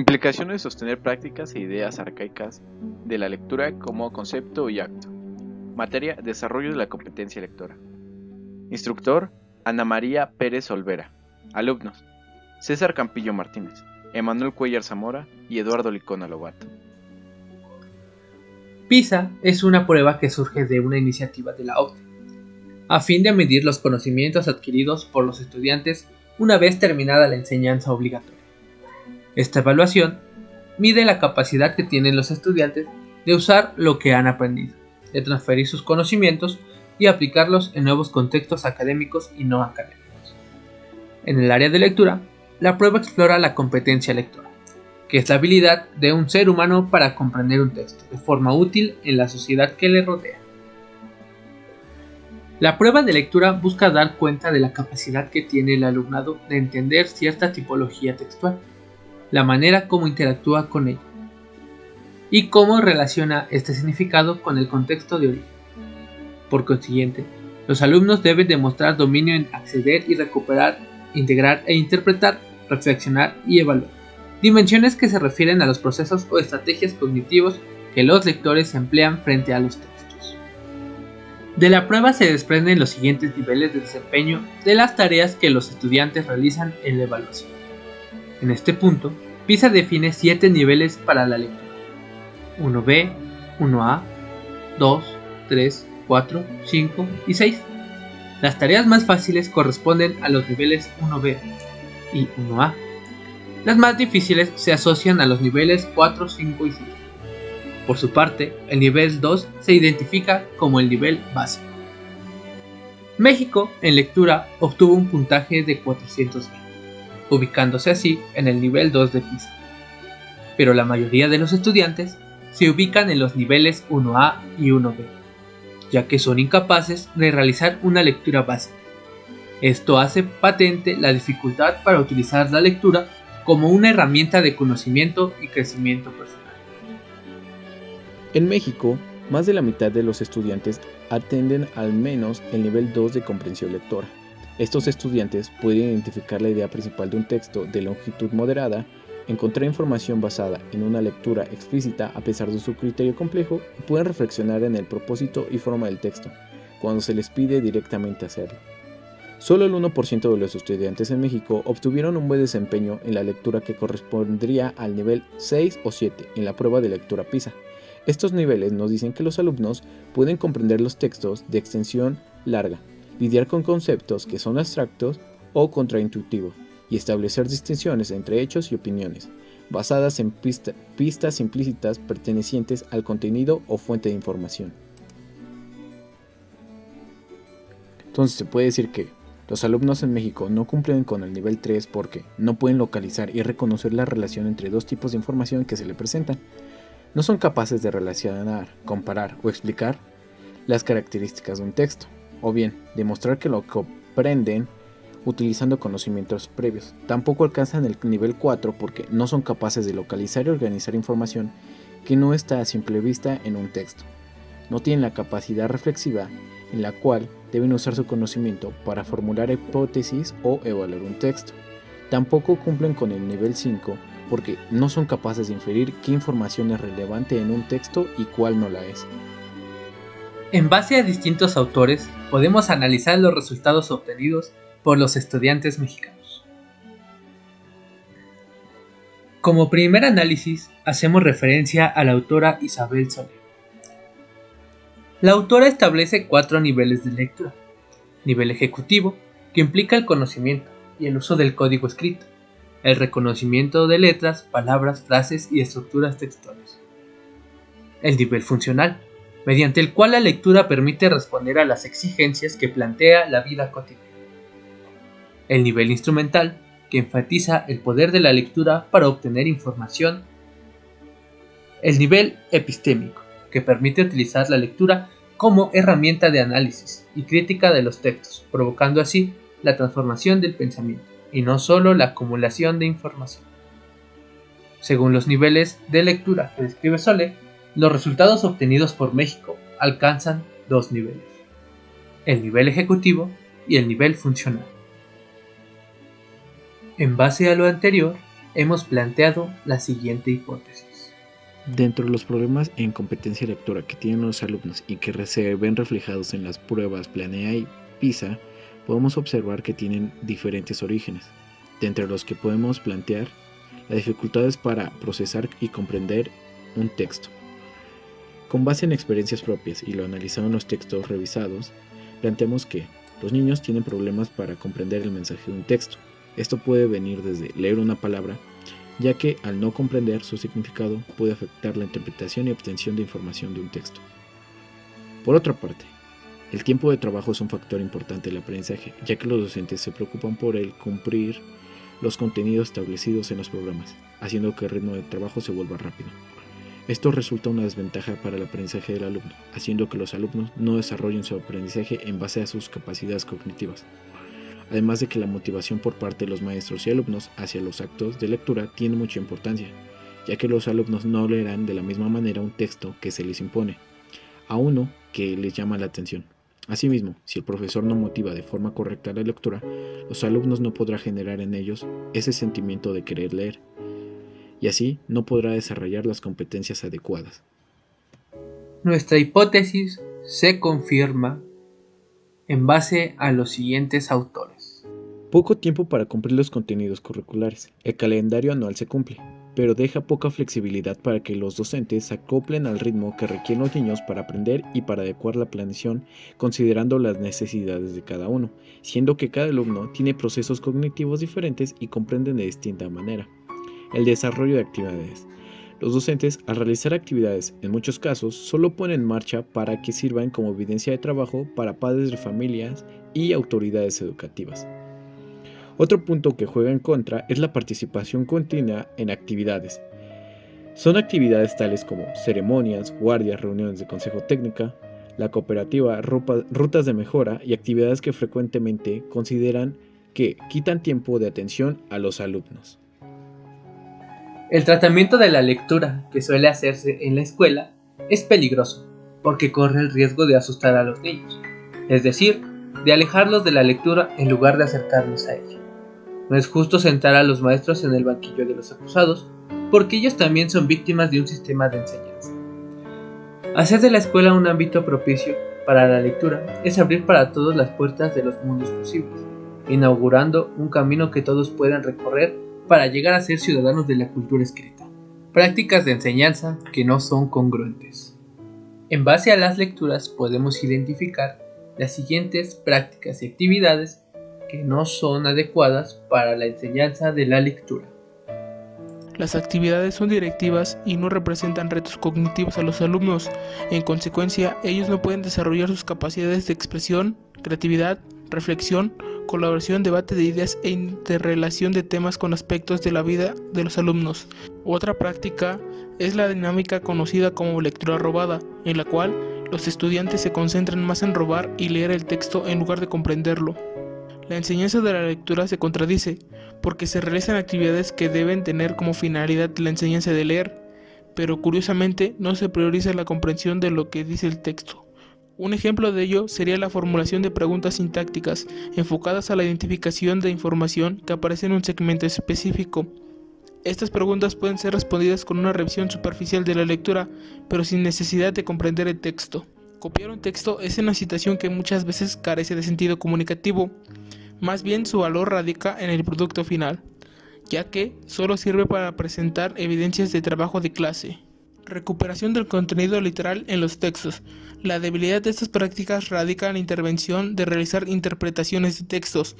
Implicaciones de sostener prácticas e ideas arcaicas de la lectura como concepto y acto. Materia: desarrollo de la competencia lectora. Instructor: Ana María Pérez Olvera. Alumnos: César Campillo Martínez, Emanuel Cuellar Zamora y Eduardo Licona Lobato. PISA es una prueba que surge de una iniciativa de la OCDE, a fin de medir los conocimientos adquiridos por los estudiantes una vez terminada la enseñanza obligatoria. Esta evaluación mide la capacidad que tienen los estudiantes de usar lo que han aprendido, de transferir sus conocimientos y aplicarlos en nuevos contextos académicos y no académicos. En el área de lectura, la prueba explora la competencia lectora, que es la habilidad de un ser humano para comprender un texto de forma útil en la sociedad que le rodea. La prueba de lectura busca dar cuenta de la capacidad que tiene el alumnado de entender cierta tipología textual, la manera como interactúa con ella, y cómo relaciona este significado con el contexto de origen. Por consiguiente, los alumnos deben demostrar dominio en acceder y recuperar, integrar e interpretar, reflexionar y evaluar, dimensiones que se refieren a los procesos o estrategias cognitivos que los lectores emplean frente a los textos. De la prueba se desprenden los siguientes niveles de desempeño de las tareas que los estudiantes realizan en la evaluación. En este punto, PISA define 7 niveles para la lectura: 1B, 1A, 2, 3, 4, 5 y 6. Las tareas más fáciles corresponden a los niveles 1B y 1A. Las más difíciles se asocian a los niveles 4, 5 y 6. Por su parte, el nivel 2 se identifica como el nivel básico. México, en lectura, obtuvo un puntaje de 420, ubicándose así en el nivel 2 de PISA. Pero la mayoría de los estudiantes se ubican en los niveles 1A y 1B, ya que son incapaces de realizar una lectura básica. Esto hace patente la dificultad para utilizar la lectura como una herramienta de conocimiento y crecimiento personal. En México, más de la mitad de los estudiantes atienden al menos el nivel 2 de comprensión lectora. Estos estudiantes pueden identificar la idea principal de un texto de longitud moderada, encontrar información basada en una lectura explícita a pesar de su criterio complejo y pueden reflexionar en el propósito y forma del texto, cuando se les pide directamente hacerlo. Solo el 1% de los estudiantes en México obtuvieron un buen desempeño en la lectura que correspondería al nivel 6 o 7 en la prueba de lectura PISA. Estos niveles nos dicen que los alumnos pueden comprender los textos de extensión larga, lidiar con conceptos que son abstractos o contraintuitivos y establecer distinciones entre hechos y opiniones, basadas en pistas implícitas pertenecientes al contenido o fuente de información. Entonces se puede decir que los alumnos en México no cumplen con el nivel 3 porque no pueden localizar y reconocer la relación entre dos tipos de información que se le presentan. No son capaces de relacionar, comparar o explicar las características de un texto, o bien demostrar que lo comprenden utilizando conocimientos previos. Tampoco alcanzan el nivel 4 porque no son capaces de localizar y organizar información que no está a simple vista en un texto. No tienen la capacidad reflexiva en la cual deben usar su conocimiento para formular hipótesis o evaluar un texto. Tampoco cumplen con el nivel 5 porque no son capaces de inferir qué información es relevante en un texto y cuál no la es. En base a distintos autores, podemos analizar los resultados obtenidos por los estudiantes mexicanos. Como primer análisis, hacemos referencia a la autora Isabel Soler. La autora establece 4 niveles de lectura. Nivel ejecutivo, que implica el conocimiento y el uso del código escrito, el reconocimiento de letras, palabras, frases y estructuras textuales. El nivel funcional, mediante el cual la lectura permite responder a las exigencias que plantea la vida cotidiana. El nivel instrumental, que enfatiza el poder de la lectura para obtener información. El nivel epistémico, que permite utilizar la lectura como herramienta de análisis y crítica de los textos, provocando así la transformación del pensamiento, y no solo la acumulación de información. Según los niveles de lectura que describe Soler, los resultados obtenidos por México alcanzan 2 niveles: el nivel ejecutivo y el nivel funcional. En base a lo anterior, hemos planteado la siguiente hipótesis. Dentro de los problemas en competencia lectora que tienen los alumnos y que se ven reflejados en las pruebas Planea y PISA, podemos observar que tienen diferentes orígenes, de entre los que podemos plantear las dificultades para procesar y comprender un texto. Con base en experiencias propias y lo analizado en los textos revisados, planteamos que los niños tienen problemas para comprender el mensaje de un texto. Esto puede venir desde leer una palabra, ya que al no comprender su significado puede afectar la interpretación y obtención de información de un texto. Por otra parte, el tiempo de trabajo es un factor importante del aprendizaje, ya que los docentes se preocupan por el cumplir los contenidos establecidos en los programas, haciendo que el ritmo de trabajo se vuelva rápido. Esto resulta una desventaja para el aprendizaje del alumno, haciendo que los alumnos no desarrollen su aprendizaje en base a sus capacidades cognitivas. Además de que la motivación por parte de los maestros y alumnos hacia los actos de lectura tiene mucha importancia, ya que los alumnos no leerán de la misma manera un texto que se les impone, a uno que les llama la atención. Asimismo, si el profesor no motiva de forma correcta la lectura, los alumnos no podrán generar en ellos ese sentimiento de querer leer, y así no podrá desarrollar las competencias adecuadas. Nuestra hipótesis se confirma en base a los siguientes autores. Poco tiempo para cumplir los contenidos curriculares. El calendario anual se cumple, pero deja poca flexibilidad para que los docentes se acoplen al ritmo que requieren los niños para aprender y para adecuar la planeación considerando las necesidades de cada uno, siendo que cada alumno tiene procesos cognitivos diferentes y comprenden de distinta manera. El desarrollo de actividades. Los docentes, al realizar actividades, en muchos casos, solo ponen en marcha para que sirvan como evidencia de trabajo para padres de familias y autoridades educativas. Otro punto que juega en contra es la participación continua en actividades. Son actividades tales como ceremonias, guardias, reuniones de consejo técnica, la cooperativa, rutas de mejora y actividades que frecuentemente consideran que quitan tiempo de atención a los alumnos. El tratamiento de la lectura que suele hacerse en la escuela es peligroso porque corre el riesgo de asustar a los niños, es decir, de alejarlos de la lectura en lugar de acercarlos a ella. No es justo sentar a los maestros en el banquillo de los acusados porque ellos también son víctimas de un sistema de enseñanza. Hacer de la escuela un ámbito propicio para la lectura es abrir para todos las puertas de los mundos posibles, inaugurando un camino que todos puedan recorrer para llegar a ser ciudadanos de la cultura escrita. Prácticas de enseñanza que no son congruentes. En base a las lecturas podemos identificar las siguientes prácticas y actividades que no son adecuadas para la enseñanza de la lectura. Las actividades son directivas y no representan retos cognitivos a los alumnos. En consecuencia, ellos no pueden desarrollar sus capacidades de expresión, creatividad, reflexión, colaboración, debate de ideas e interrelación de temas con aspectos de la vida de los alumnos. Otra práctica es la dinámica conocida como lectura robada, en la cual los estudiantes se concentran más en robar y leer el texto en lugar de comprenderlo. La enseñanza de la lectura se contradice, porque se realizan actividades que deben tener como finalidad la enseñanza de leer, pero curiosamente no se prioriza la comprensión de lo que dice el texto. Un ejemplo de ello sería la formulación de preguntas sintácticas enfocadas a la identificación de información que aparece en un segmento específico. Estas preguntas pueden ser respondidas con una revisión superficial de la lectura, pero sin necesidad de comprender el texto. Copiar un texto es una situación que muchas veces carece de sentido comunicativo. Más bien su valor radica en el producto final, ya que solo sirve para presentar evidencias de trabajo de clase. Recuperación del contenido literal en los textos. La debilidad de estas prácticas radica en la intervención de realizar interpretaciones de textos.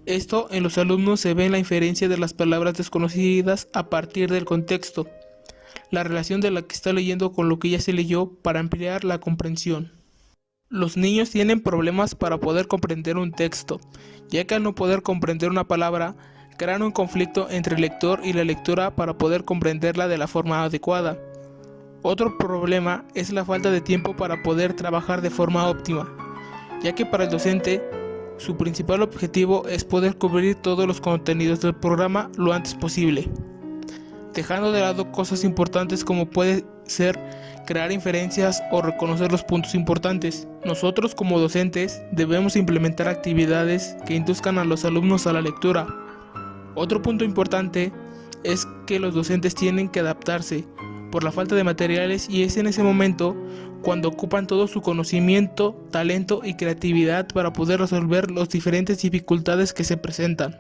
Esto en los alumnos se ve en la inferencia de las palabras desconocidas a partir del contexto, la relación de la que está leyendo con lo que ya se leyó para ampliar la comprensión. Los niños tienen problemas para poder comprender un texto, ya que al no poder comprender una palabra, crean un conflicto entre el lector y la lectura para poder comprenderla de la forma adecuada. Otro problema es la falta de tiempo para poder trabajar de forma óptima, ya que para el docente, su principal objetivo es poder cubrir todos los contenidos del programa lo antes posible, dejando de lado cosas importantes como puede ser crear inferencias o reconocer los puntos importantes. Nosotros como docentes debemos implementar actividades que induzcan a los alumnos a la lectura. Otro punto importante es que los docentes tienen que adaptarse por la falta de materiales, y es en ese momento cuando ocupan todo su conocimiento, talento y creatividad para poder resolver las diferentes dificultades que se presentan.